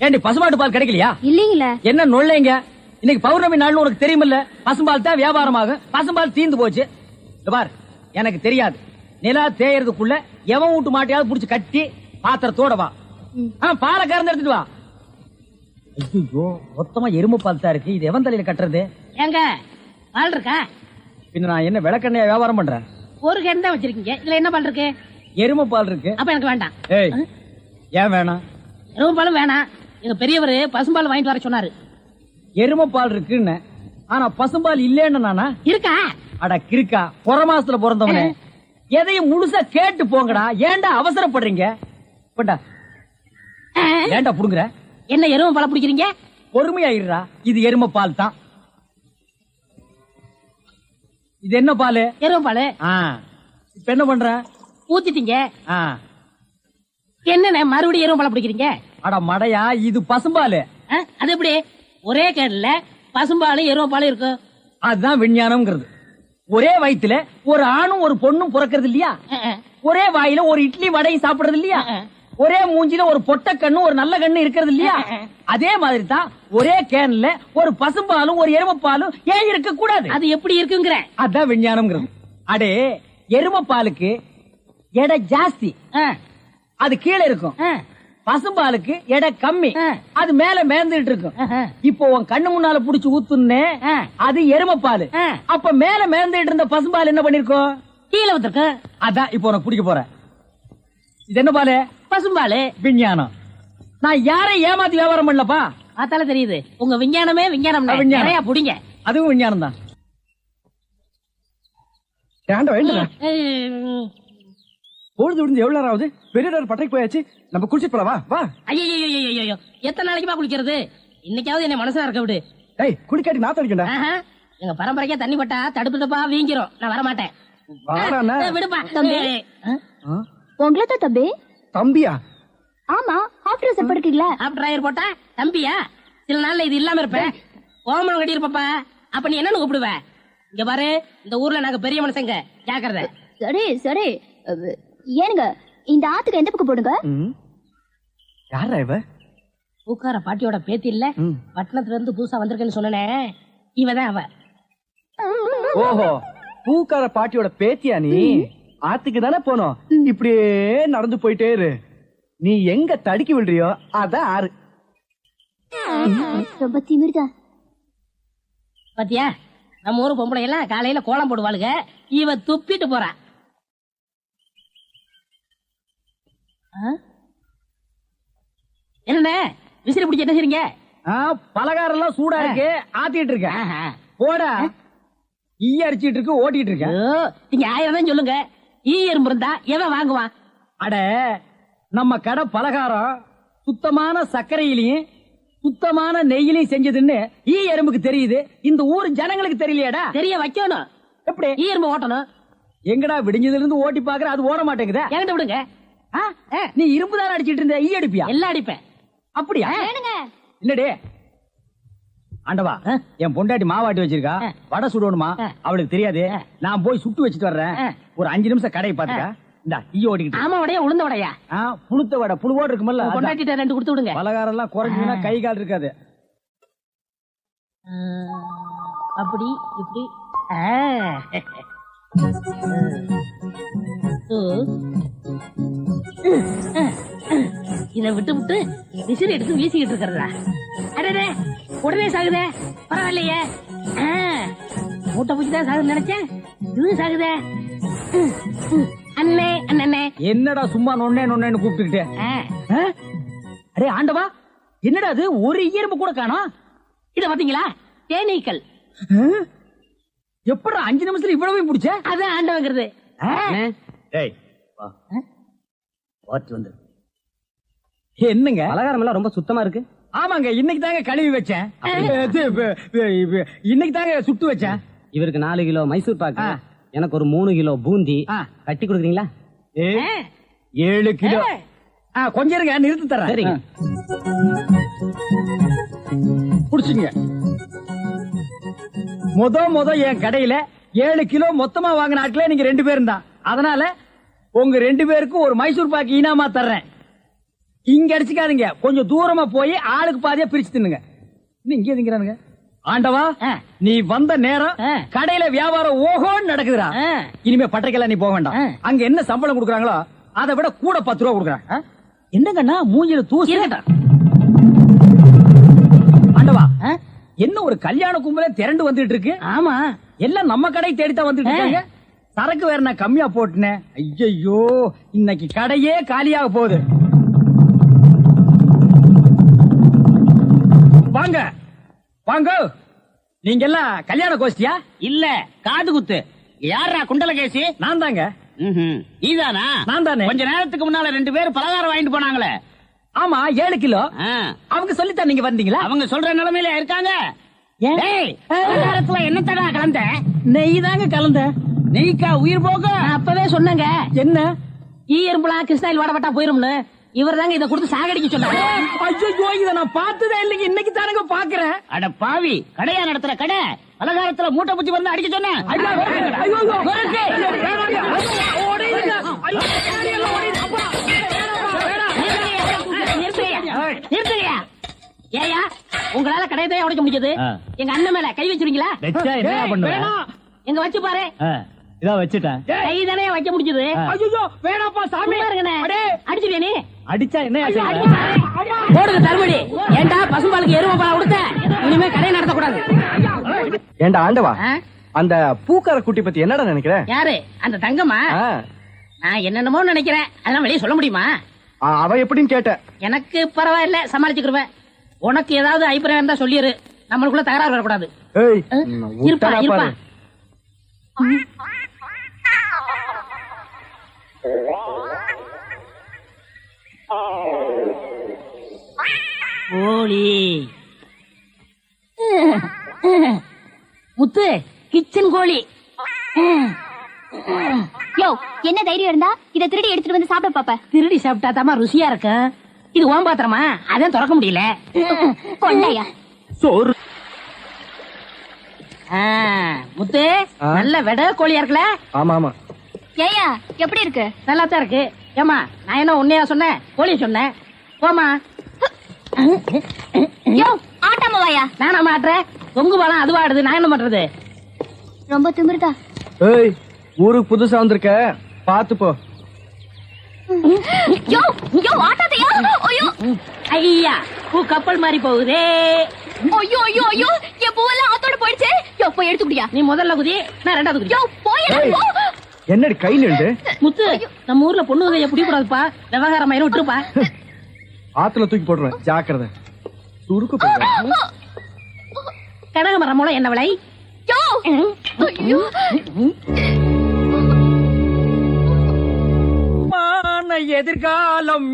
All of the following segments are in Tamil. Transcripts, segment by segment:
ஏண்டி பசுமாட்டு பால் கிடைக்கலையா? இல்லீங்களே. என்ன நொல்லைங்க? இன்னைக்கு பௌர்ணமி நாள்னு உனக்கு தெரியுமில்ல? பசும்பால் தான் வியாபாரமாகும். பசும்பால் தீந்து போச்சு. பார், எனக்கு தெரியாது. நிலா தேயறதுக்குள்ள எவன் வீட்டு மாட்டையாவது புடிச்சு கட்டி பாத்திரத்தோட வா. பாலை கறந்து எடுத்துட்டு வா. ஐயோ, மொத்தமா எருமை பால் தான் இருக்கு. இது எவன் தலையில கட்டுறது? ஏங்க பால் இருக்கா? பின்ன நான் என்ன விளக்கெண்ணையா வியாபாரம் பண்றேன்? ஒரு கேன் தான் வச்சிருக்கீங்க. இதுல என்ன பால் இருக்கு? எருமை பால் இருக்கு. அப்ப எனக்கு வேண்டாம். ஏய், ஏன் வேணாம்? எருமை பாலும் வேணாம். எங்க பெரியவர் பசும்பால் வாங்கிட்டு வர சொன்னாரு. எருமை பால் இருக்குன்னு, ஆனா பசும்பால் இல்லன்னு நானா? இருக்கா? அட கிறுக்கா, புற மாசத்துல பிறந்தவனே, எதையும் முழுசா கேட்டு போங்கடா. ஏன்டா அவசரப்படுறீங்க? போட்டா ஏன்டா புடுங்குற? என்ன எருமை பால் பிடிக்கிறீங்க? பொறுமையாயிடுறா. இது எருமை பால் தான். இது என்ன பால்? எருமை பால். இப்ப என்ன பண்ற? ஊத்திட்டீங்க. ஆ. என்னண்ணே மறுபடியும் எருமை பால் பிடிக்கிறீங்க? அட மடையா, இது பசும்பால். அது எப்படி ஒரே கேன்ல பசும்பாலும் எருமை பாலும் இருக்கு? அதுதான் விஞ்ஞானம்ங்கிறது. ஒரே வயித்துல ஒரு ஆணும் ஒரு பொண்ணும் பிறக்கிறது இல்லையா? ஒரே வாயில ஒரு இட்லி வடையும் சாப்பிடுறது இல்லையா? ஒரே மூஞ்சில ஒரு பொட்ட கண்ணு ஒரு நல்ல கண்ணு இருக்கிறது இல்லையா? அதே மாதிரி தான் ஒரே கேன்ல ஒரு பசும்பாலும் ஒரு எருமை பாலும் ஏன் இருக்க கூடாது? அது எப்படி இருக்குங்கிற? அதான் விஞ்ஞானம்ங்கிறது. அடே, எருமை பாலுக்கு எடை ஜாஸ்தி, அது கீழே இருக்கும். பசும்பாலுக்கு எடை கம்மி, அது மேல மேந்துட்டு இருக்கும். இப்போ உன் கண்ணு முன்னால புடிச்சு ஊத்துனே, அது எருமை பால். அப்ப மேல மேந்துட்டு இருந்த பசும்பால் என்ன பண்ணிருக்கோம்? கீழே வந்துருக்கு. அதான் இப்போ உனக்கு குடிக்க போறேன். இது என்ன பாலு? பசும்பாலு. விஞ்ஞானம். நான் யாரையும் ஏமாத்தி வியாபாரம் பண்ணலப்பா. அதால தெரியுது உங்க விஞ்ஞானமே விஞ்ஞானம். நிறைய புடிங்க. அதுவும் விஞ்ஞானம் தான். பொழுது விடுந்து எவ்வளவு நேரம் ஆகுது? பெரிய பட்டைக்கு போயாச்சு. நம்ம குளிச்சிட்டு போலாம். வா. ஐயோ, எத்தனை நாளைக்குமா குளிக்கிறது? இன்னைக்காவது என்ன மனசா இருக்க விடு. ஏய், குளிக்காட்டி நான் தடிக்கண்டா. எங்க பரம்பரைக்கே தண்ணி பட்டா தடுப்பு தப்பா வீங்கிரும். நான் வர மாட்டேன். விடுப்பா தம்பி. உங்களை தான் தம்பி. தம்பியா? ஆமா, ஹாஃப் ட்ரெஸ் போட்டுக்கீங்களா? ஹாஃப் டிரைவர் போட்டா தம்பியா? சில நாள்ல இது இல்லாம இருப்பேன். ஓமனம் கட்டி இருப்பப்பா. அப்ப நீ என்னன்னு கூப்பிடுவ? இங்க பாரு, இந்த ஊர்ல நாங்க பெரிய மனுஷங்க, ஜாக்கிரதை. சரி சரி. ஏனுங்க, இந்த ஆத்துக்கு எந்த பக்கம் போடுங்க? யாரா இவ? பூக்கார பாட்டியோட பேத்தி இல்ல, பட்டணத்துல இருந்து புதுசா வந்திருக்கேன்னு சொன்னனே, இவதான் அவ. ஓஹோ, பூக்கார பாட்டியோட பேத்தியா நீ? ஆத்துக்கு தானே போனோம். இப்படியே நடந்து போயிட்டே இரு. நீ எங்க தடுக்கி விடுறியோ அதான் ஆறு. ரொம்ப திமிர்தா. பாத்தியா, நம்ம ஊரு பொம்பளை எல்லாம் காலையில கோலம் போடுவாளுங்க. இவ துப்பிட்டு போறா. என்னண்ணே விசிறி பிடிச்சி என்ன செய்றீங்க? பலகாரம் எல்லாம் சூடா இருக்கு, ஆத்திட்டு இருக்கேன். போடா. ஈ அரிச்சிட்டு இருக்கு, ஓட்டிட்டு இருக்கேன். நீங்க 1000 தான் சொல்லுங்க. ஈ எறும்பு இருந்தா எவன் வாங்குவான்? அட, நம்ம கடை பலகாரம் சுத்தமான சர்க்கரையிலையும் சுத்தமான நெய்யிலையும் செஞ்சதுன்னு ஈ எறும்புக்கு தெரியுது. இந்த ஊர் ஜனங்களுக்கு தெரியலையாடா? தெரிய வைக்கணும். எப்படி? ஈ எறும்பு ஓட்டணும். எங்கடா விடிஞ்சதுல இருந்து ஓட்டி பாக்குற, அது ஓட மாட்டேங்குதா? என்கிட்ட விடுங்க. நீ இரும்பு தானே அடிச்சிட்டு இருந்த, ஈ அடிப்பியா? எல்லாம் அடிப்பேன். அப்படியா? இல்லடே ஆண்டவா, என் பொண்டாட்டி மாவாட்டி வச்சிருக்கா, வடை சுடணுமா? அவளுக்கு தெரியாது. நான் போய் சுட்டு வச்சுட்டு வர்றேன். ஒரு 5 நிமிஷம் கடையை பாத்துக்க. இந்த ஈ ஓடிக்கிட்டு. ஆமா, வடையா உளுந்த வடையா? புளுத்த வடை, புழுவோடு இருக்குமல்ல. பொண்டாட்டிட்ட 2 கொடுத்து விடுங்க. பலகாரம் எல்லாம் குறைஞ்சுன்னா கை கால் இருக்காது. அப்படி இப்படி. இத விட்டு விட்டு விசிறி எடுத்து வீசிக்கிட்டு இருக்கிறதா? அடடே, உடனே சாகுதே. பரவாயில்லையே, மூட்டை பூச்சிதான் சாகுது நினைச்சேன். இது சாகுதே. அண்ணே அண்ணே, என்னடா சும்மா நொண்ணே நொண்ணேன்னு கூப்பிட்டுக்கிட்டே? அடே ஆண்டவா, என்னடா அது? ஒரு ஈரம்பு கூட காணோம். இத பாத்தீங்களா? தேனீக்கள். எப்படா 5 நிமிஷத்துல இவ்வளவு பிடிச்ச? அதான் ஆண்டவங்கிறது. என்னங்க பலகாரம் எல்லாம் ரொம்ப சுத்தமா இருக்கு. ஆமாங்க, இன்னைக்கு தாங்க கழுவி வச்சேன். இன்னைக்கு தாங்க சுட்டு வச்சேன். இவருக்கு 4 கிலோ மைசூர் பாக்கு, எனக்கு ஒரு 3 கிலோ பூந்தி கட்டி கொடுக்குறீங்களா? 7 கிலோ. கொஞ்சம் இருங்க, நிறுத்தி தரேன். சரிங்க. புடிச்சுங்க. முத என் கடையில 7 கிலோ மொத்தமா வாங்கின ஆட்களே நீங்க 2 பேரும் தான். அதனால உங்க 2 பேருக்கும் ஒரு மைசூர் பாக்கு இனாமா தர்றேன். இங்க அடிச்சுக்காதீங்க, கொஞ்சம் தூரமா போய் ஆளுக்கு பாதியா பிரிச்சு தின்னுங்க. இன்னும் இங்கே திங்கிறானுங்க. ஆண்டவா, நீ வந்த நேரம் கடையில வியாபாரம் ஓஹோன்னு நடக்குதுடா. இனிமே பட்டறைக்கெல்லாம் நீ போக வேண்டாம். அங்க என்ன சம்பளம் கொடுக்குறாங்களோ அதை விட கூட 10 ரூபா கொடுக்குறாங்க. என்னங்கண்ணா மூஞ்சில தூசி. ஆண்டவா, என்ன ஒரு கல்யாண கும்பலே திரண்டு வந்துட்டு இருக்கு. ஆமா, எல்லாம் நம்ம கடை தேடித்தான் வந்துட்டு இருக்காங்க. சரக்கு வேற நான் கம்மியா போட்டுனேன். ஐயோ, இன்னைக்கு கடையே காலியாக போகுது. வாங்க வாங்க, நீங்க எல்லாம் கல்யாண கோஷ்டியா? இல்ல காது குத்து. யாரா குண்டலகேசி? நான் தாங்க. நீதானா? நான் தானே. கொஞ்ச நேரத்துக்கு முன்னால 2 பேர் பலகாரம் வாங்கிட்டு போனாங்களே. ஆமா, 7 கிலோ. அவங்க சொல்லித்தான் நீங்க வந்தீங்களா? அவங்க சொல்ற நிலைமையில இருக்காங்க. பலகாரத்துல என்ன தடா கலந்த? நெய் தாங்க கலந்த. நெய்க்கா உயிர் போக? அப்பவே சொன்னங்க. என்ன எறும்புலாம் கிருஷ்ணாயில் வாடப்பட்டா போயிரும்னு. இவர் தாங்க இதை கொடுத்து சாகடிக்க சொன்னாங்க. ஐயோ, இத நான் பார்த்ததே இல்லைங்க, இன்னைக்கு தானங்க பாக்குறேன். அட பாவி, கடையா நடத்துற கடை, பலகாரத்துல மூட்டை பூச்சி வந்து அடிக்க சொன்ன. ஏயா, உங்களால கடையதான் உடைக்க முடிஞ்சது. எங்க அண்ணன் மேல கை வச்சிருக்கீங்களா? எங்க வச்சு பாரு. இதான் வச்சுட்டேன். கை தானே வைக்க முடிஞ்சது. ஐயோ, வேணாப்பா சாமி. அடிச்சுவியா நீ? அடிச்சா என்ன? போடுங்க தர்மடி. ஏண்டா பசும்பாலுக்கு எருமை பால் கொடுத்த? இனிமே கடையை நடத்தக்கூடாது. ஏண்டா ஆண்டவா, அந்த பூக்கார குட்டி பத்தி என்னடா நினைக்கிற? யாரு அந்த தங்கம்மா? நான் என்னென்னமோ நினைக்கிறேன், அதெல்லாம் வெளியே சொல்ல முடியுமா? அவ எப்படின்னு கேட்ட. எனக்கு பரவாயில்ல, சமாளிச்சுக்கிருவேன். உனக்கு ஏதாவது அபிப்பிராயம் இருந்தா சொல்லிரு, நம்மளுக்குள்ள தகராறு வரக்கூடாது. இருப்பா இருப்பா. கோழி முத்து, கிச்சன் கோழி. யோ, என்ன தைரியம் இருந்தா இத திருடி எடுத்துட்டு வந்து சாப்பிட பாப்ப? திருடி சாப்பிட்டா தாமா ருசியா இருக்கும். இது ஓம் பாத்திரமா, அதான் திறக்க முடியல. கொண்டையா சோறு. முத்து, நல்ல வெட கோழியா இருக்குல்ல? ஆமா ஆமா. ஏயா, எப்படி இருக்கு? நல்லா தான் இருக்கு. ஏமா, நான் என்ன உன்னையா சொன்னேன்? கோழிய சொன்னேன். போமா. யோ, ஆட்டாம வாயா. நானா மாட்டுறேன்? தொங்கு பாலம் அதுவா ஆடுது, நான் என்ன பண்றது? ரொம்ப திமிருதா. ஏய், ஊருக்கு புதுசா வந்திருக்க, பாத்து போ. யோ யோ, ஆட்டாதையா. ஐயோ ஐயா, பூ கப்பல் மாதிரி போகுதே. ஐயோ ஐயோ ஐயோ, என் பூவெல்லாம் ஆத்தோட போயிடுச்சு. யோ, போய் எடுத்துக்கிட்டியா? நீ முதல்ல குதி, நான் ரெண்டாவது குதி. யோ, போய் போ. என்னடி கை நின்று? முத்து, நம்ம ஊர்ல பொண்ணு வகைய பிடிக்க கூடாதுப்பா. விவகாரம் ஆயிரம் விட்டுருப்பா. ஆத்துல தூக்கி போடுறேன், ஜாக்கிரதை. சுருக்கு போடுறேன். கனகமரம் மூலம் என்ன விலை? யோ, ஐயோ. எதிர்காலம்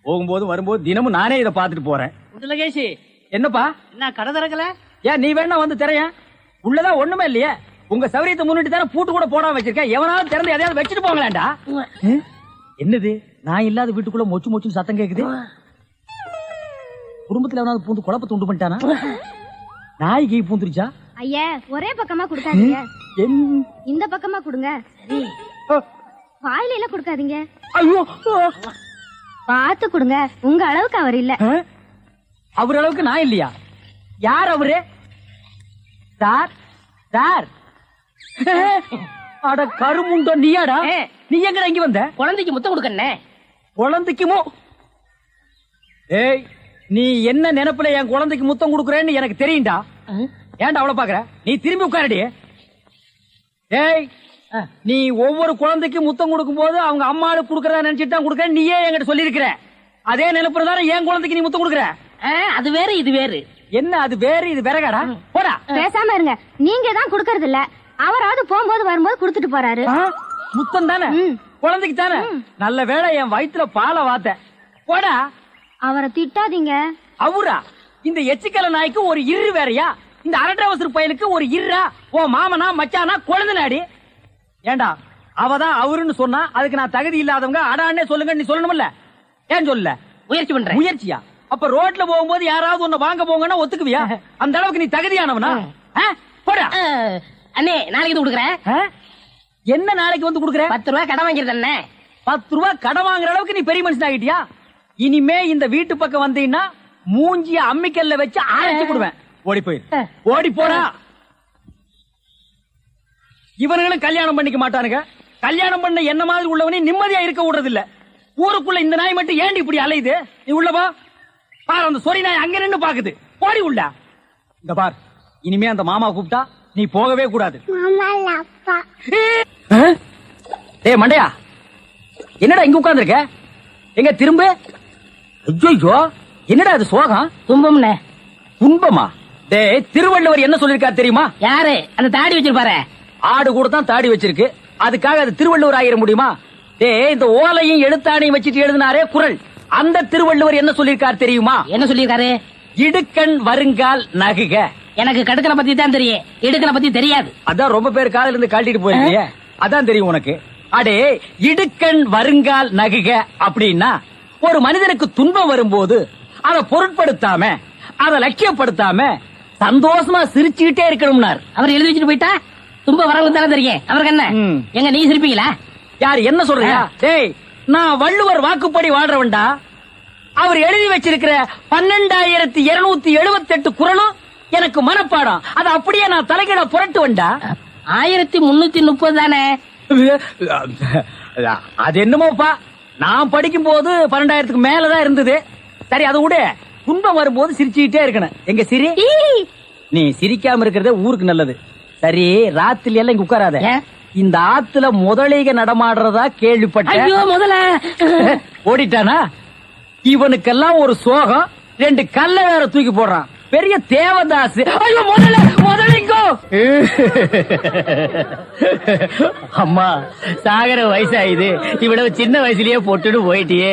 போகும்போது வரும்போது தினமும் நானே இதை பாத்துட்டு போறேன். குண்டலகேசி, என்னப்பா, என்ன கடை திறக்கல? ஏன் நீ வேணா வந்து திரையன்? உள்ளதான் ஒண்ணுமே இல்லையே. உங்க சௌரியத்தை முன்னிட்டு தானே பூட்டு கூட போடாம வச்சிருக்கேன். எவனாவது திறந்து எதையாவது வச்சுட்டு போங்களேன்டா. என்னது, நான் இல்லாத வீட்டுக்குள்ள மொச்சு மொச்சு சத்தம் கேக்குது. குடும்பத்துல எவனாவது பூந்து குழப்பத்தை உண்டு பண்ணிட்டானா? நாய்க்கு பூந்துருச்சா? ஐயா, ஒரே பக்கமா கொடுக்காதீங்க, என்- இந்த பக்கமா கொடுங்க. வாயில எல்லாம் கொடுக்காதீங்க, ஐயோ, பார்த்து கொடுங்க. உங்க அளவுக்கு அவர் இல்ல. அவர் அளவுக்கு நான் இல்லையா? யார் அவரு? Sir sir. அட கருமுண்டோ, நீயாடா? நீ எங்கடா இங்க வந்த? குழந்தைக்கு முத்தம் கொடுக்கண்ணே. குழந்தைக்குமோ? ஏய், நீ என்ன நினைப்புல என் குழந்தைக்கு முத்தம் கொடுக்கறேன்னு எனக்கு தெரியும்டா. ஏன்டா அவளை பாக்குற? நீ திரும்பி உட்காரடி. ஏய், நீ ஒவ்வொரு குழந்தைக்கு முத்தம் கொடுக்கும் போது அவங்க அம்மாளுக்கு கொடுக்கறதா நினைச்சிட்டு தான் கொடுக்கற. நீயே என்கிட்ட சொல்லி இருக்கிற. அதே நினைப்புறதான என் குழந்தைக்கு நீ முத்தம் கொடுக்கற. அது வேறு இது வேறு. என்ன அது வேறு இது விறகாடா? போடா. பேசாம இருங்க. நீங்க தான் கொடுக்கறது இல்ல, அவராவது போகும்போது வரும்போது கொடுத்துட்டு போறாரு. முத்தம் தானே குழந்தைக்கு தானே. நல்ல வேளை என் வயிற்றுல பாலை வாத்த. போடா. அவரை திட்டாதீங்க. அவரா? இந்த எச்சிக்கல நாய்க்கு ஒரு இரு வேறையா? இந்த அரட்டவசர் பயலுக்கு ஒரு இருரா? ஓ மாமனா மச்சானா குழந்தை. ஏண்டா, அவதான் அவருன்னு சொன்னா அதுக்கு நான் தகுதி இல்லாதவங்க அடான்னே சொல்லுங்க நீ சொல்லணும்ல? ஏன் சொல்ல? முயற்சி பண்றேன். முயற்சியா? அப்ப ரோட்ல போகும்போது யாராவது உன்னை வாங்க போங்கன்னா ஒத்துக்குவியா? அந்த அளவுக்கு நீ தகுதியானவனா? போடா. அண்ணே, நாளைக்கு இது கொடுக்குறேன். என்ன நாளைக்கு வந்து கொடுக்குற? 10 ரூபாய் கடன் வாங்கிருந்தேன். 10 ரூபாய் கடன் வாங்குற அளவுக்கு நீ பெரிய மனுஷன் ஆகிட்டியா? இனிமே இந்த வீட்டு பக்கம் வந்தீங்கன்னா மூஞ்சிய அம்மிக்கல்ல வச்சு அரைச்சு விடுவேன். ஓடி போயிரு, ஓடி போடா. இவனுங்களும் கல்யாணம் பண்ணிக்க மாட்டானுங்க. கல்யாணம் பண்ண என்ன மாதிரி உள்ளவனே நிம்மதியா இருக்க விடுறது இல்ல. ஊருக்குள்ள இந்த நாய் மட்டும் ஏண்டி இப்படி அலையுது? நீ உள்ளவா பாரு, அந்த சொறி நாய் அங்க நின்னு பாக்குது. போடி உள்ள. இந்த பார், இனிமே அந்த மாமா கூப்பிட்டா நீ போகவே கூடாது. டேய் மண்டையா, என்னடா இங்க உட்கார்ந்திருக்க? எங்க திரும்ப? ஐயோ, என்னடா அது சோகம்? துன்பம்னே. துன்பமா? டேய், திருவள்ளுவர் என்ன சொல்லிருக்காரு தெரியுமா? யாரு அந்த தாடி வச்சிருப்பாரு? ஆடு கூட தான் தாடி வச்சிருக்கு, அதுக்காக அது திருவள்ளுவர் ஆயிர முடியுமா? டேய், இந்த ஓலையும் எழுத்தாணையும் வச்சிட்டு எழுதினாரே குறள், அந்த திருவள்ளுவர் என்ன சொல்லிருக்காரு தெரியுமா? என்ன சொல்லிருக்காரு? இடுக்கண் வருங்கால் நகுக. எனக்கு கடுக்கனை பத்தி தான் தெரியும், இடுக்கனை பத்தி தெரியாது. அதான் ரொம்ப பேர் காதுல இருந்து கழட்டிட்டு போயிருக்கீங்க, அதான் தெரியும் உனக்கு. அடே, இடுக்கண் வருங்கால் நகுக அப்படின்னா ஒரு மனிதனுக்கு துன்பம் வரும்போது அதை பொருட்படுத்தாம, அதை லட்சியப்படுத்தாம சந்தோஷமா சிரிச்சுக்கிட்டே இருக்கணும்னார். அவர் எழுதி வச்சுட்டு போயிட்டா துன்பம் வரவங்க தானே தெரியும். அவருக்கு என்ன? எங்க நீ சிரிப்பீங்களா? யார் என்ன சொல்றியா? டேய், நான் வள்ளுவர் வாக்குப்படி வாழ்றவன்டா. அவர் எழுதி வச்சிருக்கிற 12,278 குறளும் எனக்கு மனப்பாடம். அது அப்படியே நான் தலைகீழ புரட்டுவன்டா. 1330 தானே? அது என்னமோப்பா, நான் படிக்கும் போது 12,000க்கு மேலதான் இருந்தது. சரி, அது விட துன்பம் வரும்போது சிரிச்சுக்கிட்டே இருக்கணும். எங்க சிரி, நீ சிரிக்காம இருக்கிறதே ஊருக்கு நல்லது. சரி, ராத்திரி எல்லாம் இங்க உட்காராத. இந்த ஆத்துல முதலைக நடமாடுறதா கேள்விப்பட்டேன். ஐயோ, முதல்ல ஓடிட்டானா? இவனுக்கெல்லாம் ஒரு சோகம், 2 கல்ல வேற தூக்கி போடுறான். பெரிய தேவதாஸ். ஐயோ, முதலிங்கோ. அம்மா, சாகர வயசாயுது, இவ்வளவு சின்ன வயசுலயே போட்டுட்டு போயிட்டியே.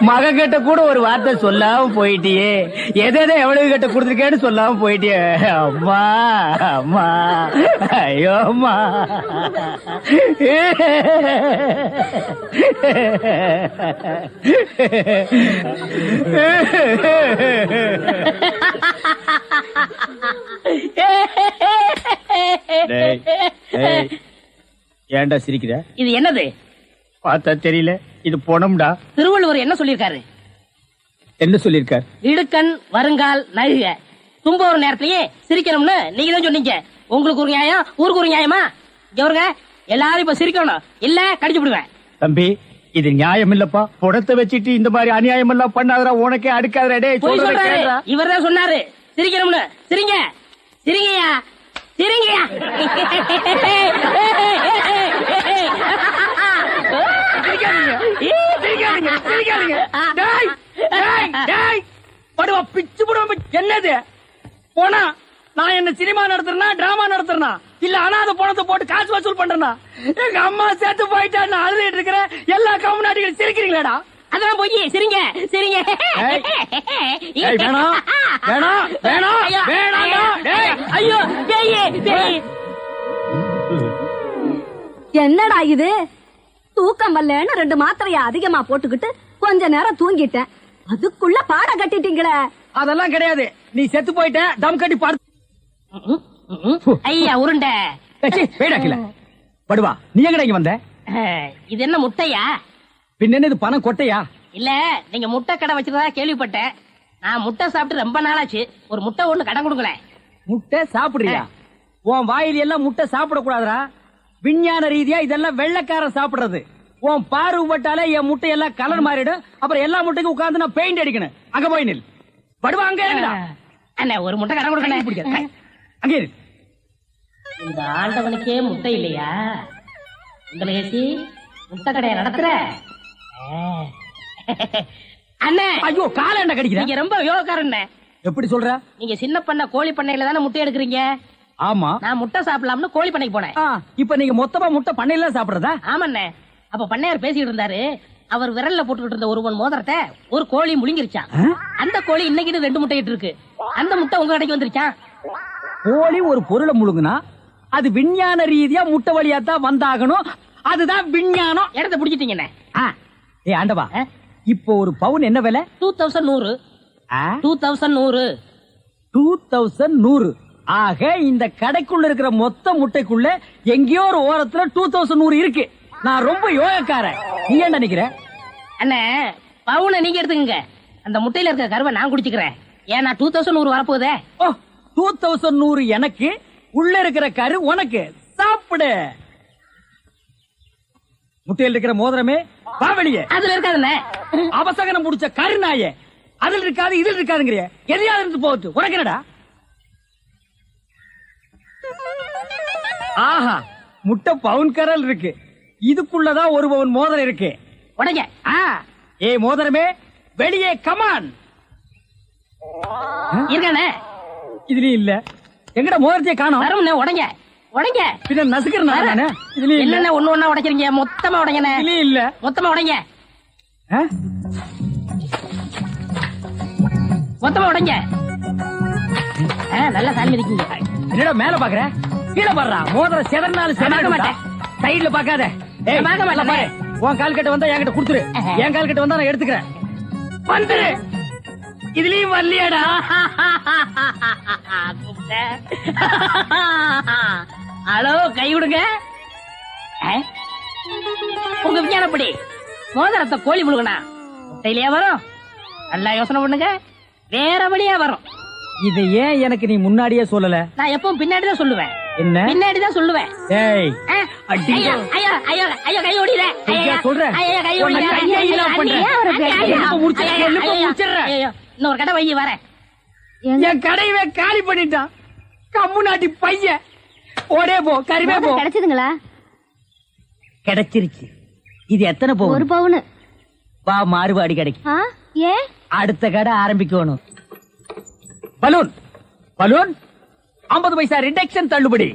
மகன் கிட்ட கூட ஒரு வார்த்தை சொல்லாம போயிட்டியே. எதை எவ்வளவு கிட்ட கொடுத்துருக்கேன்னு சொல்லாம போயிட்டியே. அம்மா, அம்மா, ஐயோ அம்மா. ஏன்டா சிரிக்கிற? இது என்னது? பார்த்தா தெரியல, இது பொணம்டா. திருவள்ளுவர் என்ன சொல்லிருக்காரு? என்ன சொல்லிருக்காரு? இடுக்கண் வருங்கால் நகுக. துன்ப ஒரு நேரத்திலேயே சிரிக்கணும்னு நீங்க தான் சொன்னீங்க. உங்களுக்கு ஒரு நியாயம், ஊருக்கு ஒரு நியாயமா? இவருங்க எல்லாரும் இப்ப சிரிக்கணும், இல்ல கடிச்சு விடுவேன். தம்பி, இது நியாயம் இல்லப்பா. புடத்தை வச்சிட்டு இந்த மாதிரி அநியாயம் எல்லாம் பண்ணாதடா, உனக்கே அடுக்காதடா. இவர் தான் சொன்னாரு சிரிக்கணும்னு. சிரிங்க, சிரிங்கயா, சிரிங்கயா. பிச்சு போடுவோம். என்னது போனா? நான் என்ன சினிமா நடத்துறேனா, டிராமா நடத்துறேனா, இல்ல அனாதை பணத்தை போட்டு காசு வசூல் பண்றேனா? எங்க அம்மா சேர்த்து போயிட்டா நான் அழுதுட்டு இருக்கிறேன். எல்லா கம்முனாட்டிகளும் சிரிக்கிறீங்களாடா? அதான் போய் சிரிங்க, சிரிங்க. வேணாம், வேணாம், வேணாம், வேணாம். ஐயோ, பேயே, பேய். என்னடா இது? தூக்கம் வரலன்னு 2 மாத்திரைய அதிகமா போட்டுக்கிட்டு கொஞ்ச நேரம் தூங்கிட்டேன். அதுக்குள்ள பாட கட்டிட்டீங்களே. அதெல்லாம் கிடையாது, நீ செத்து போயிட்ட. தம் கட்டி பாடு. ஐயா உருண்டை. வேடாக்கல படுவா. நீ எங்கடா இங்க வந்த? இது என்ன முட்டையா? பின்ன என்ன இது பணம் கொட்டையா? இல்ல, நீங்க முட்டை கடை வச்சிருந்தா கேள்விப்பட்டேன். நான் முட்டை சாப்பிட்டு ரொம்ப நாளாச்சு. ஒரு முட்டை ஒண்ணு கடன் கொடுங்களேன். முட்டை சாப்பிடுறியா? உன் வாயில எல்லாம் முட்டை சாப்பிட கூடாதுடா. விஞ்ஞான ரீதியா இதெல்லாம் வெள்ளைக்காரன் சாப்பிடுறது. உன் பார்வை பட்டாலே என் முட்டை எல்லாம் கலர் மாறிடும். அப்புறம் எல்லா முட்டைக்கும் உட்கார்ந்து நான் பெயிண்ட் அடிக்கணும். அங்க போய் நில். படுவா, அங்க இருடா. அண்ணே, ஒரு முட்டை கடன் கொடுக்கணும். அங்க இரு. இந்த ஆண்டவனுக்கே முட்டை இல்லையா? உங்களை ஏசி முட்டை கடையை நடத்துற அண்ணே. ஐயோ, காலேண்டா கடிக்கிற. நீங்க ரொம்ப யோகக்காரன். எப்படி சொல்ற? நீங்க சின்ன பண்ண கோழி பண்ணையில தானே முட்டை எடுக்கிறீங்க? ஆமா. நான் முட்டை சாப்பிடலாம்னு கோழி பண்ணைக்கு போனேன். இப்ப நீங்க மொத்தமா முட்டை பண்ணையில சாப்பிடுறதா? ஆமாண்ணே. அப்ப பண்ணையார் பேசிட்டு இருந்தாரு. அவர் விரல்ல போட்டுக்கிட்டு இருந்த ஒருவன் மோதிரத்தை ஒரு கோழி முழுங்கிருச்சான். அந்த கோழி இன்னைக்கு 2 முட்டை இட்டு இருக்கு. அந்த முட்டை உங்க கடைக்கு வந்துருச்சான். கோழி ஒரு பொருளை முழுங்குனா அது விஞ்ஞான ரீதியா முட்டை வழியா தான் வந்தாகணும். அதுதான் விஞ்ஞானம். இடத்த பிடிச்சிட்டீங்கண்ணே. ஏ ஆண்டவா, இப்போ ஒரு பவுன் என்ன விலை? 2100. 2100. 2100. ஆக இந்த கடைக்குள்ள இருக்கிற மொத்த முட்டைக்குள்ள எங்கேயோ ஒரு ஓரத்துல 2100 இருக்கு. நான் ரொம்ப யோகக்காரன். நீ என்ன நினைக்கிற? அண்ணே பவுனை நீங்க எடுத்துக்கங்க, அந்த முட்டையில இருக்க கருவை நான் குடிச்சுக்கிறேன். ஏன்னா 2100 வரப்போகுதே. ஓ 2100 எனக்கு, உள்ள இருக்கிற கரு உனக்கு. சாப்பிடு. முட்டையில் இருக்கிற மோதிரமே வா வெளியே. அதுல இருக்காதுண்ணே. அவசகனம் முடிச்ச கருநாயே, அதுல இருக்காது இதுல இருக்காதுங்கிறிய. எதையாவது இருந்து போகுது உனக்கு என்னடா? ஆஹா, முட்டை பவுன் கரல் இருக்கு. இதுக்குள்ளதான் 1 பவுன் மோதிரம் இருக்கு. உடைங்க. ஏ மோதிரமே வெளியே கமான். இருக்கானே இதுலயும் இல்ல. எங்கட மோதிரத்தையே காணோம். வரும்ண்ணே. உடைங்க உடைங்க. பின்ன நசுக்கிறேன் நானு. இதுலயும் இல்ல. என்னென்ன ஒண்ணு ஒண்ணா உடைக்கிறீங்க? மொத்தமா உடைங்கண்ணே. இதுலயும் இல்ல. மொத்தமா உடைங்க. ஆ? மொத்தமா உடைங்க. நல்லா சாமி இருக்கீங்க. என்னடா மேல பாக்குற? கீழே பாடுறா. மோதிரம் செதறனாலும் பார்க்க செதற மாட்டேன். சைடுல பாக்காத. ஏய், பார்க்க மாட்டேன். பாரு. உன் கால் கட்ட வந்தா என்கிட்ட கொடுத்துரு. என் கால் கட்ட வந்தா நான் எடுத்துக்கிறேன். வந்துரு. இதுலயும் வரலையாடா? ஹலோ, கை விடுங்க. உங்க விஞ்ஞானப்படி மோதிரத்தை கோழி முழுகனா முட்டையிலேயே வரும். நல்லா யோசனை பண்ணுங்க, வேற வழியா வரும். இது ஏன் எனக்கு நீ முன்னாடியே சொல்லல? நான் எப்பவும் பின்னாடிதான் சொல்லுவேன். என்ன? பின்னாடிதான் சொல்லுவேன். ஏய், ஐயோ ஐயோ ஐயோ ஐயோ, கை ஓடிற. ஐயா சொல்றேன். ஐயோ, கை உன்னை ஓடிற. கையை இல்லாம பண்றேன். எலும்பை முடிச்சிடுறேன். எலும்பை முடிச்சிடுறேன். இன்னொரு கடை வையி வரேன். என் கடையவே காலி பண்ணிட்டான். கம்மு நாட்டி பையன். ஓடே போ, கறிவே போ. கிடைச்சதுங்களா? கிடைச்சிருச்சு. இது எத்தனை பவுன்? 1 பவுன். வா, மாறுபாடி கிடைக்கும். ஏன்? அடுத்த கடை ஆரம்பிக்கணும். பலூன் பலூன் 50 பைசா ரிடக்ஷன் தள்ளுபடி.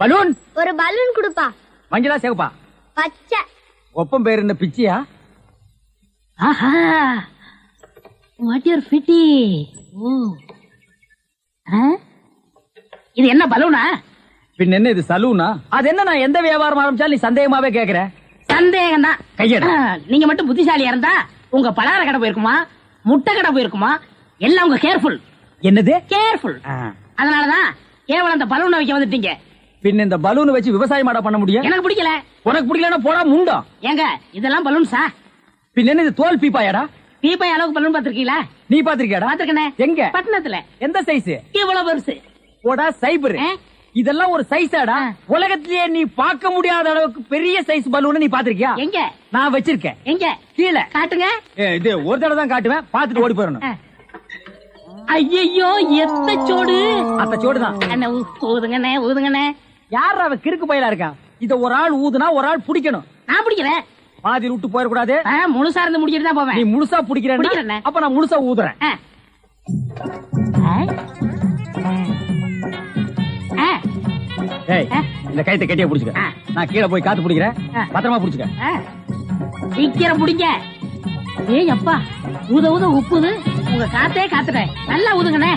பலூன் ஒரு பலூன் கொடுப்பா. மஞ்சளா சேவப்பா? பச்சை. ஒப்பம் பேர் என்ன பிச்சியா? ஆஹா, வாட் யூர் ஃபிட்டி. இது என்ன பலூனா? பின் என்ன இது சலூனா? அது என்ன, நான் எந்த வியாபாரம் ஆரம்பிச்சாலும் நீ சந்தேகமாவே கேக்குற. சந்தேகம் தான். கையெடு. நீங்க மட்டும் புத்திசாலியா இருந்தா உங்க பலகார கடை போயிருக்குமா, முட்டை கடை போயிருக்குமா, எல்லாம் உங்க கேர்ஃபுல். என்னது கேர்ஃபுல்? அதனாலதான் கேவலம் அந்த பலூனை வைக்க வந்துட்டீங்க. பின் இந்த பலூனை வச்சு விவசாயம் பண்ண முடியும்? எனக்கு பிடிக்கல. உனக்கு பிடிக்கலன்னா போடா முண்டம். ஏங்க இதெல்லாம் பலூன்ஸா? பின் என்ன இது தோல் பீப்பாயாடா? பீப்பாய் அளவுக்கு பலூன் பாத்திருக்கீங்களா? நீ பாத்திருக்கியாடா? பாத்திருக்கனே. எங்க? பட்டணத்துல. எந்த சைஸ்? இவ்வளவு பெருசு. போடா சைபர். இதெல்லாம் ஒரு சைஸாடா? உலகத்திலேயே நீ பார்க்க முடியாத அளவுக்கு பெரிய சைஸ் பலூன் நீ பாத்திருக்கியா? எங்க? நான் வச்சிருக்கேன். எங்க? கீழே காட்டுங்க. இது ஒரு தடவை தான் காட்டுவேன், பாத்துட்டு ஓடி போயிடணும். ஐயோ, எத்த சோடு. அந்த சோடுதான். அண்ணே ஊதுங்கண்ணே, ஊதுங்கண்ணே. யார் அவ கிறுக்கு பயிலா இருக்கான்? இத ஒரு ஆள் ஊதுனா ஒரு ஆள் பிடிக்கணும். நான் பிடிக்கிறேன். பாதி விட்டு போயிடக்கூடாது. முழுசா இருந்து முடிச்சிட்டு தான் போவேன். நீ முழுசா பிடிக்கிறேன். பிடிக்கிறேண்ணே. அப்ப நான் முழுசா ஊதுறேன். ஏய், இந்த கைத்தை கட்டியா புடிச்சுக்க. நான் கீழே போய் காத்து பிடிக்கிறேன். பத்திரமா புடிச்சுக்க. சீக்கிரம் பிடிங்க. ஏய் அப்பா, ஊத ஊத உப்புது. உங்க காத்தே காத்துட்டேன். நல்லா ஊதுங்கண்ணே.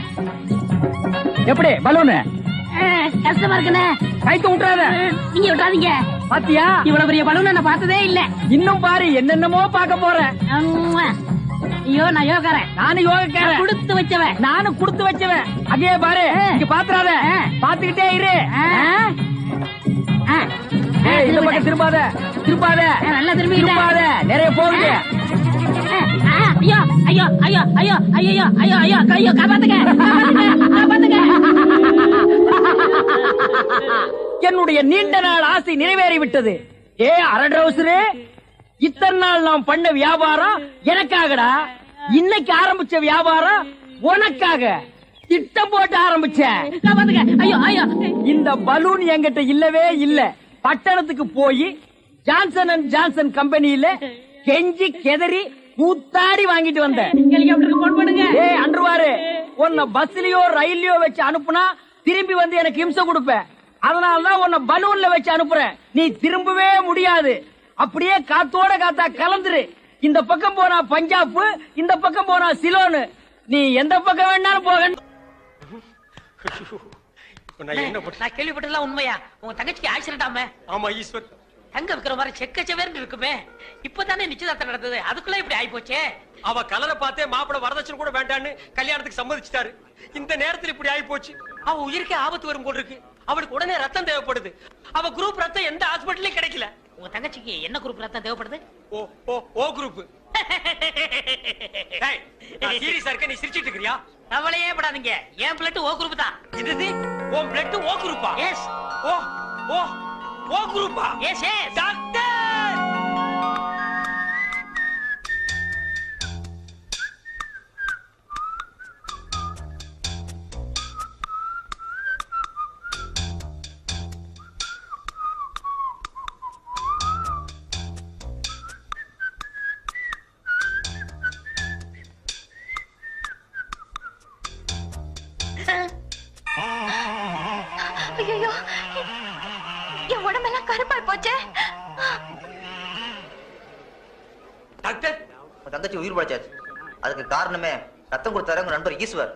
எப்படி பலூனு? கஷ்டமா இருக்குண்ணே. கைத்த விட்டுறாத. நீங்க விட்டாதீங்க. பாத்தியா, இவ்வளவு பெரிய பலூன் நான் பார்த்ததே இல்ல. இன்னும் பாரு, என்னென்னமோ பார்க்க போறேன். ஐயோ, நான் யோகாரன். நானும் யோகக்காரன். கொடுத்து வச்சவன். நானும் கொடுத்து வச்சவன். அங்கேயே பாரு, இங்க பாத்துறாத. பாத்துக்கிட்டே இரு. இந்த பக்கம் திரும்பாத, திரும்பாத. நல்லா திரும்பி திரும்பாத, நிறைய போகுது. ஐயோ ஐயோ ஐயோ ஐயோ ஐயோ ஐயோ ஐயோ ஐயோ, காப்பாத்துங்க, காப்பாத்துங்க. என்னுடைய நீண்ட நாள் ஆசை நிறைவேறிவிட்டது. ஏ அரட்ரவுசரே, இத்தனை நாள் நாம் பண்ண வியாபாரம் எனக்காகடா. இன்னைக்கு ஆரம்பிச்ச வியாபாரம் உனக்காக. திட்டம் போட்டு ஆரம்பிச்சேன். காப்பாத்துங்க. ஐயோ ஐயோ. இந்த பலூன் என்கிட்ட இல்லவே இல்ல. பட்டணத்துக்கு போய் ஜான்சன் அண்ட் ஜான்சன் கம்பெனியில கெஞ்சி கெதறி கூத்தாடி வாங்கிட்டு வந்தேன். ஹெலிகாப்டருக்கு போன் பண்ணுங்க. ஏய் அன்றுவாரு, உன்னை பஸ்லயோ ரயில்லயோ வச்சு அனுப்புனா திரும்பி வந்து எனக்கு இம்சை கொடுப்பேன். அதனாலதான் உன்னை பலூன்ல வச்சு அனுப்புறேன். நீ திரும்பவே முடியாது. அப்படியே காத்தோட காத்தா கலந்துரு. இந்த பக்கம் போனா பஞ்சாப், இந்த பக்கம் போனா சிலோனு. நீ எந்த பக்கம் வேணாலும் போக. நான் கேள்விப்பட்டதெல்லாம் உண்மையா? உங்க தங்கச்சிக்கு ஆக்சிடென்ட் ஆமே? ஆமா ஈஸ்வர். தங்க விக்கிற மாதிரி செக்கச்சவேர்னு இருக்குமே. இப்பதானே நிச்சயதார்த்தம் நடந்தது, அதுக்குள்ள இப்படி ஆயி போச்சே. அவ கலரை பார்த்தே மாப்பிள வரதட்சணை கூட வேண்டான்னு கல்யாணத்துக்கு சம்மதிச்சிட்டாரு. இந்த நேரத்துல இப்படி ஆயி போச்சு. அவ உயிருக்கே ஆபத்து வரும் போல் இருக்கு. அவளுக்கு உடனே ரத்தம் தேவைப்படுது. அவ குரூப் ரத்தம் எந்த ஹாஸ்பிட்டல்லயும் கிடைக்கல. உங்க தங்கச்சிக்கு என்ன குரூப் ரத்தம் தேவைப்படுது? ஓ ஓ ஓ குரூப். டேய் நான் சீரியஸா இருக்க, நீ சிரிச்சிட்டு இருக்கறியா? கவலையே படாதீங்க, என் பிளட் ஓ குரூப் தான். இது உன் பிளட் ஓ குரூப்பா? எஸ் ஓ ஓ ஓ குரூப்பா? S S. டாக்டர் ஐயோ, என் உடம்பெல்லாம் கருப்பாய் போச்சே. டாக்டர் உன் தங்கச்சி உயிர் பழைச்சாச்சு. அதுக்கு காரணமே ரத்தம் கொடுத்தாரு உங்க நண்பர் ஈஸ்வர்.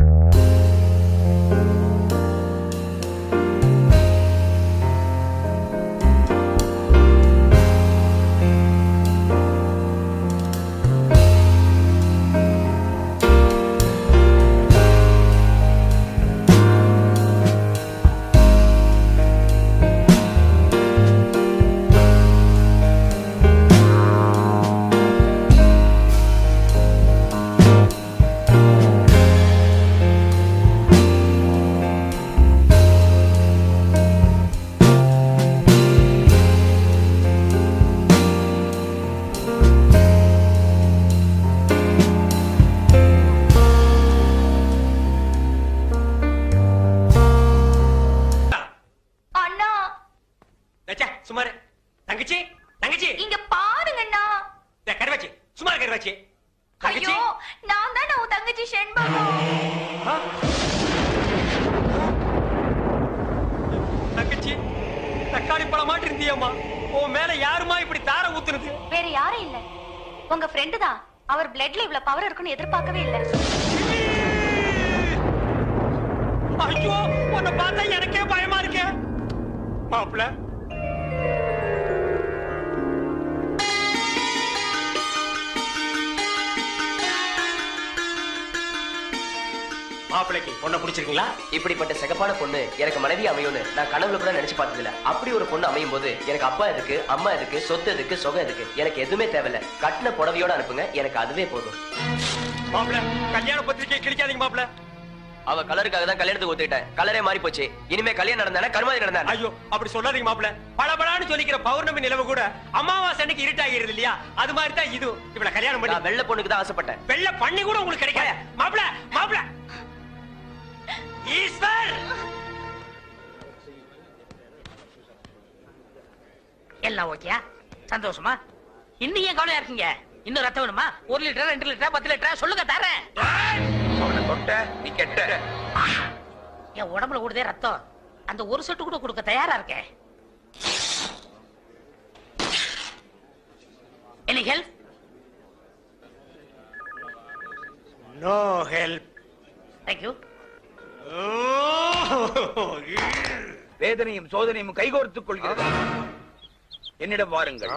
அண்ணா டச்சா சுமார். தங்கச்சி தங்கச்சி இங்க பாருங்கண்ணா. டேய் கருவாச்சி சுமார் கருவாச்சி. தங்கச்சி ஐயோ, நான் தான் உன் தங்கச்சி செண்பகம். ஆ? தங்கச்சி தக்காளி பழமாட்டு இருந்தியம்மா. உன் மேல யாருமா இப்படி தார ஊத்துறது? வேற யாரும் இல்ல, உங்க ஃப்ரெண்டு தான். அவர் பிளட்ல இவ்வளவு பவர் இருக்குன்னு எதிர்பார்க்கவே இல்ல. ஐயோ உன்னை பார்த்தா எனக்கே பயமா இருக்கு. மாப்பிள மாப்பிளைக்கு பொண்ணை பிடிச்சிருக்கீங்களா? இப்படிப்பட்ட சிகப்பான பொண்ணு எனக்கு மனைவி அமையும்னு நான் கனவுல கூட நினைச்சு பார்த்ததில்ல. அப்படி ஒரு பொண்ணு அமையும் போது எனக்கு அப்பா எதுக்கு, அம்மா எதுக்கு, சொத்து எதுக்கு, சொகம் எதுக்கு, எனக்கு எதுவுமே தேவையில்ல. கட்டின புடவையோட அனுப்புங்க, எனக்கு அதுவே போதும். மாப்பிள கல்யாண பத்திரிக்கை கிழிக்காதீங்க மாப்பிள. அவ கலருக்காக தான் கல்யாணத்துக்கு ஒத்துக்கிட்டேன். கலரே மாறி போச்சு. இனிமே கல்யாணம் நடந்தானே கருமாதி நடந்தானே. ஐயோ அப்படி சொல்லாதீங்க மாப்பிள. பளபளன்னு சொல்லிக்கிற பௌர்ணமி நிலவு கூட அமாவாசை அன்னைக்கு இருட்டாகிறது இல்லையா? அது மாதிரி தான் இது. இவள கல்யாணம் பண்ணி நான் வெள்ளை பொண்ணுக்கு தான் ஆசைப்பட்டேன். வெள்ள பண்ணி கூட உங்களுக்கு கிடைக்காத. மாப்பிள மாப்பிள ஈஸ்வர் எல்லாம் ஓகேயா? சந்தோஷமா? இன்னும் ஏன் கவலையா இருக்கீங்க? இன்னும் ரத்தம் வேணுமா? 1 லிட்டர் 2 லிட்டர் 10 லிட்டர் சொல்லுங்க தரேன். அவனை தொட்ட நீ கெட்ட. என் உடம்புல கூடதே ரத்தம். அந்த ஒரு சொட்டு கூட கொடுக்க தயாரா இருக்கேன். Any help? No help. Thank you. வேதனையும் சோதனையும் கைகோர்த்துக் கொள்கிறது. என்னிடம் வாருங்கள்,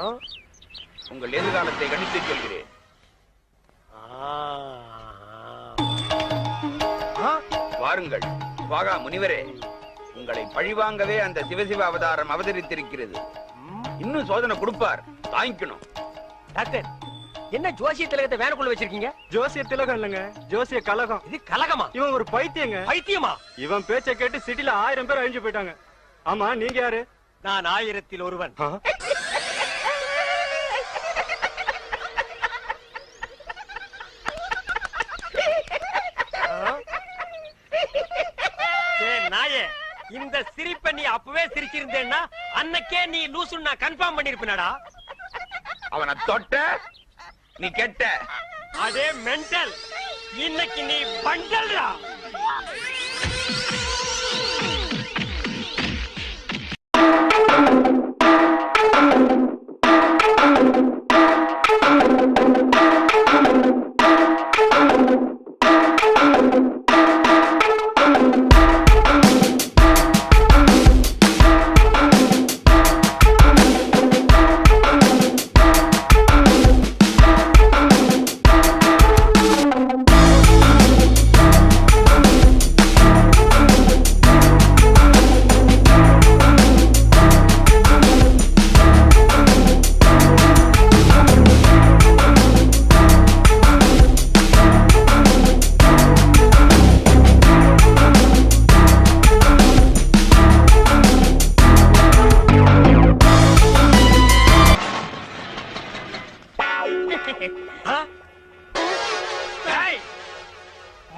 உங்கள் எதிர்காலத்தை கணித்துச் சொல்கிறேன். வாருங்கள் வாகா முனிவரே, உங்களை பழிவாங்கவே அந்த சிவசிவ அவதாரம் அவதரித்திருக்கிறது. இன்னும் சோதனை கொடுப்பார், தாங்கிக்கணும். டாக்டர் என்ன ஜோசிய திலகத்தை வேனுக்குள்ள வச்சிருக்கீங்க? ஜோசிய திலகம் இல்லங்க, ஜோசிய கலகம். இது கலகமா? இவன் ஒரு பைத்தியங்க. பைத்தியமா? இவன் பேச்சை கேட்டு சிட்டில 1000 பேர் அழிஞ்சு போயிட்டாங்க. ஆமா, நீங்க யாரு? நான் 1000ல் ஒருவன். நாயே, இந்த சிரிப்பை நீ அப்பவே சிரிச்சிருந்தேன்னா அன்னைக்கே நீ லூசுன்னு நான் கன்ஃபார்ம் பண்ணிருப்பேனடா. அவனை தொட்ட நீ கெட்ட. அதே மென்டல். இன்னைக்கு நீ பண்டல்டா.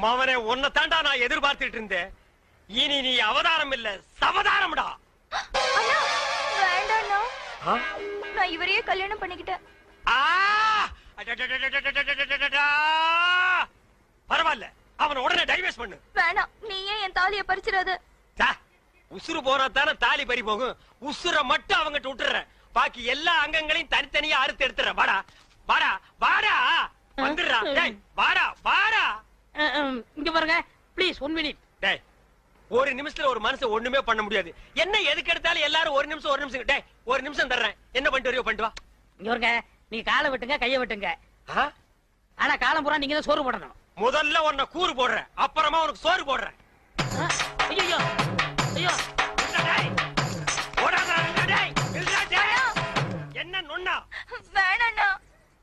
மாவனே உன்னை தாண்டா நான் எதிர்பார்த்துட்டு இருந்தேன். இனி நீ அவதாரம் இல்ல சவதாரம்டா. அண்ணா வேண்டாண்ணா, நான் இவரையே கல்யாணம் பண்ணிக்கிட்டேன். பரவாயில்ல, அவனை உடனே டைவர்ஸ் பண்ணு. வேணாம், நீ ஏன் என் தாலியை பறிச்சிடாத. உசுறு போனா தானே தாலி பறி போகும். உசுர மட்டும் அவங்கிட்ட விட்டுற, பாக்கி எல்லா அங்கங்களையும் தனித்தனியா அறுத்து எடுத்துற. வாடா வாடா வாடா வந்துடுறா. டேய் வாடா வாடா. இங்க பாருங்க ப்ளீஸ் 1 மினிட். டேய் ஒரு நிமிஷத்துல ஒரு மனுஷன் ஒண்ணுமே பண்ண முடியாது. என்ன எதுக்கு எடுத்தாலும் எல்லாரும் ஒரு நிமிஷம். டேய் ஒரு நிமிஷம் தர்றேன், என்ன பண்ணிட்டு வரையோ பண்ணிட்டு வா. இங்க பாருங்க, நீங்க காலை வெட்டுங்க கைய வெட்டுங்க. ஆனா காலம் பூரா நீங்க தான் சோறு போடணும். முதல்ல உன்னை கூறு போடுறேன், அப்புறமா உனக்கு சோறு போடுறேன். ஐயோ ஐயோ என்ன நொண்ணா? வேணாண்ணா.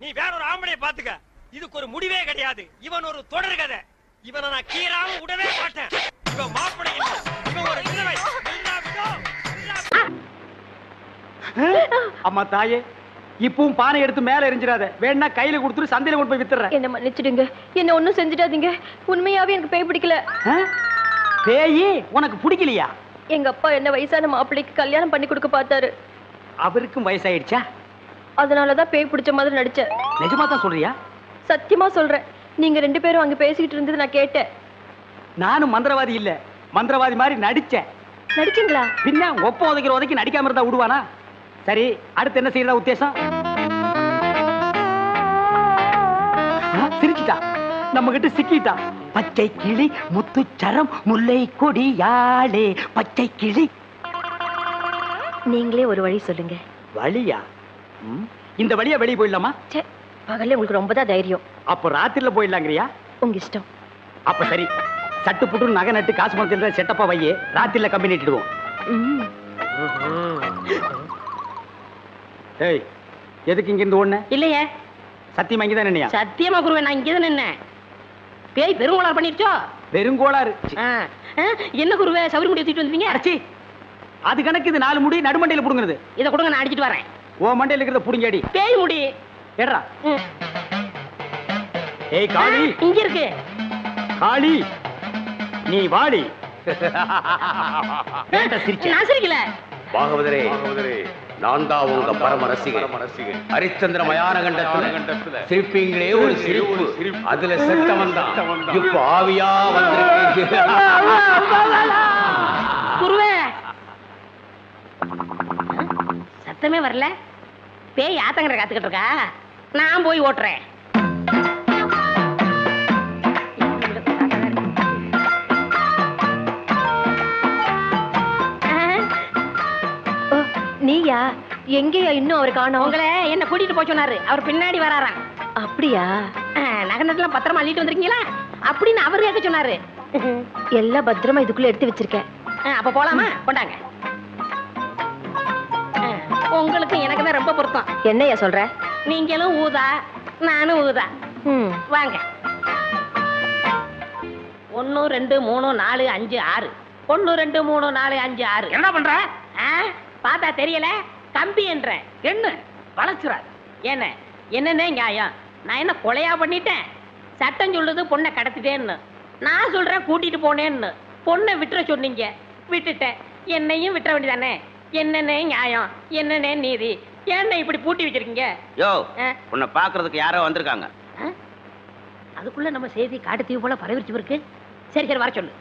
நீ வேற ஒரு ஆம்பளைய பாத்துக்க. இதுக்கு ஒரு முடிவே கிடையாது. இவன் ஒரு தொடர் கதை. இவனை நான் கீராம விடவே மாட்டேன். இவன் மாப்பிள்ளை இல்ல, இவன் ஒரு விதவை. அம்மா தாயே, இப்பவும் பானை எடுத்து மேல எரிஞ்சிடாத. வேணா கையில கொடுத்துட்டு சந்தையில கொண்டு போய் வித்துறேன். என்ன மன்னிச்சிடுங்க, என்ன ஒண்ணும் செஞ்சிடாதீங்க. உண்மையாவே எனக்கு பேய் பிடிக்கல. பேயி உனக்கு பிடிக்கலையா? எங்க அப்பா என்ன வயசான மாப்பிள்ளைக்கு கல்யாணம் பண்ணி கொடுக்க பார்த்தாரு. அவருக்கும் வயசாயிடுச்சா? அதனாலதான் பேய் பிடிச்ச மாதிரி நடிச்சேன். நிஜமா தான் சொல்றியா? சத்தியமா சொல்றேன். நீங்க 2 பேரும் அங்க பேசிக்கிட்டு இருந்தது நான் கேட்டேன். நானும் மந்திரவாதி இல்ல, மந்திரவாதி மாதிரி நடிச்சேன். நடிச்சீங்களா? பின்ன ஒப்ப உதைக்கிற உதைக்கு நடிக்காம இருந்தா விடுவானா? சரி, அடுத்து என்ன செய்யறதா உத்தேசம்? சிரிச்சிட்டா, நம்ம கிட்ட சிக்கிட்டா. பச்சை கிளி முத்துச்சரம் முல்லை கொடியாளே பச்சை கிளி. நீங்களே ஒரு வழி சொல்லுங்க. வழியா? இந்த வழியா வெளியே போயிடலாமா? பகல்ல உங்களுக்கு ரொம்ப தான் தைரியம். அப்ப ராத்திரில போயிடலாங்கிறியா? உங்க இஷ்டம். அப்ப சரி, சட்டு புட்டு நகை நட்டு காசு மரத்தில் செட்டப்பா வையே, ராத்திரில கம்பி நட்டுடுவோம். ஏய், எதுக்கு இங்க இருந்து ஓடுன? இல்லையே. சத்தியமா இங்கதான் நின்னையா? சத்தியமா குருவே, நான் இங்கதான் நின்னேன். பேய் பெருங்கோளாறு பண்ணிருச்சோ? பெருங்கோளாறு என்ன குருவே சவுரி முடி தூக்கிட்டு வந்தீங்க? அடச்சி, அது கணக்கு. இது 4 முடி நடுமண்டையில புடுங்குறது. இத கொடுங்க, நான் அடிச்சிட்டு வரேன். ஓ மண்டையில இருக்கிறத புடுங்கடி. பேய் முடி ஏடா. ஏய் காளி, இங்க இருக்கு. காளி நீ வாடி. நான் சிரிக்கல. பாகவதரே, நான் தான் உங்க பரம ரசிகன். ஹரிச்சந்திர மயான கண்டத்துல சிரிப்பீங்களே ஒரு சிரிப்பு, அதுல செத்தவன் தான் இப்ப ஆவியா வந்திருக்கு. குருவே சத்தமே வரல. பேய் ஆத்தங்கரை காத்துக்கிட்டு இருக்கா. நான் போய் ஓட்டுறேன். நீயா? எங்கேயா இன்னும் அவர் காணோம்? உங்களை என்ன கூட்டிட்டு போய் சொன்னாரு. அவர் பின்னாடி வராராம். அப்படியா? நகனத்துல பத்திரமா அள்ளிட்டு வந்திருக்கீங்களா அப்படின்னு அவர் கேட்க சொன்னாரு. எல்லாம் பத்திரமா இதுக்குள்ள எடுத்து வச்சிருக்கேன். அப்ப போலாமா? கொண்டாங்க. உங்களுக்கு எனக்கு தான் ரொம்ப பொருத்தம். என்னையா சொல்ற? நீங்களும் ஊதா, நானும் ஊதா. வாங்க. 1 2 3 4 5 6. 1 2 3 4 5 6. என்ன பண்ற? பார்த்தா தெரியல. கம்பி என்ற என்ன வளச்சுற? என்ன என்னன்னே நியாயம்? நான் என்ன கொலையா பண்ணிட்டேன்? சட்டம் சொல்லுது பொண்ணை கடத்திட்டேன்னு. நான் சொல்றேன் கூட்டிட்டு போனேன்னு. பொண்ணை விட்டுற சொன்னீங்க, விட்டுட்டேன். என்னையும் விட்டுற வேண்டியதானே? என்னன்னே நியாயம், என்னன்னே நீதி? ஏன்னா இப்படி பூட்டி வச்சிருக்கீங்க? யோ, உன்னை பாக்குறதுக்கு யாரோ வந்திருக்காங்க. அதுக்குள்ள நம்ம செய்தி காட்டு தீவு போல பரவிச்சு இருக்கு. சரி சரி வர சொல்லு.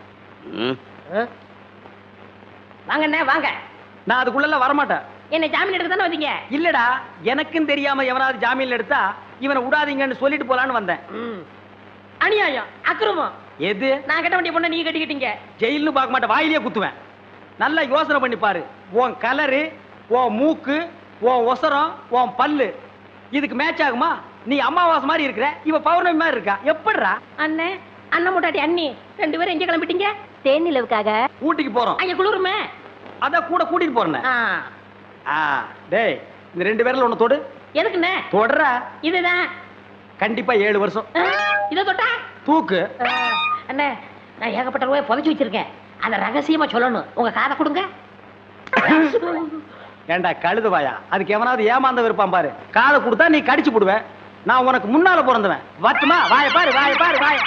வாங்கண்ணே வாங்க. நான் அதுக்குள்ள வரமாட்டேன். என்ன ஜாமீன் எடுக்க தானே வந்தீங்க? இல்லடா, எனக்கும் தெரியாம எவனாவது ஜாமீன்ல எடுத்தா இவனை விடாதீங்கன்னு சொல்லிட்டு போலான்னு வந்தேன். அநியாயம், அக்கிரமம். எது? நான் கட்ட வேண்டிய பொண்ணை நீங்க கட்டிக்கிட்டீங்க. ஜெயில்னு பார்க்க மாட்டேன், வாயிலேயே குத்துவேன். நல்லா யோசனை பண்ணி பாரு. உன் கலரு, உன் மூக்கு, உன் ஒசரம், உன் பல்லு இதுக்கு மேட்ச் ஆகுமா? நீ அமாவாசை மாதிரி இருக்கிற, இவ பௌர்ணமி மாதிரி இருக்கா. எப்படிடா? அண்ணே, அண்ணன் முட்டாட்டி அண்ணி 2 பேரும் எங்க கிளம்பிட்டீங்க? தேனிலவுக்காக ஊட்டிக்கு போறோம். அங்க குளிருமே, அத கூட கூட்டிட்டு போறேன். டேய், இந்த 2 பேர்ல ஒண்ணு தொடு. எதுக்குண்ணே? தொடற. இதுதான் கண்டிப்பா 7 வருஷம். இத தொட்டா தூக்கு. அண்ணே, நான் ஏகப்பட்ட ரூபாய் புதைச்சு வச்சிருக்கேன். அத ரகசியமா சொல்லணும். உங்க காதை கொடுங்க. ஏண்டா கழுதுவாயா, அதுக்கு எவனாவது ஏமாந்த விருப்பான் பாரு. காதை கொடுத்தா நீ கடிச்சு போடுவ. நான் உனக்கு முன்னால பிறந்தவன். வட்டுமா? வாய பாரு, வாய பாரு, வாய.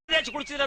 தேய்ச்சி குடிச்சதுல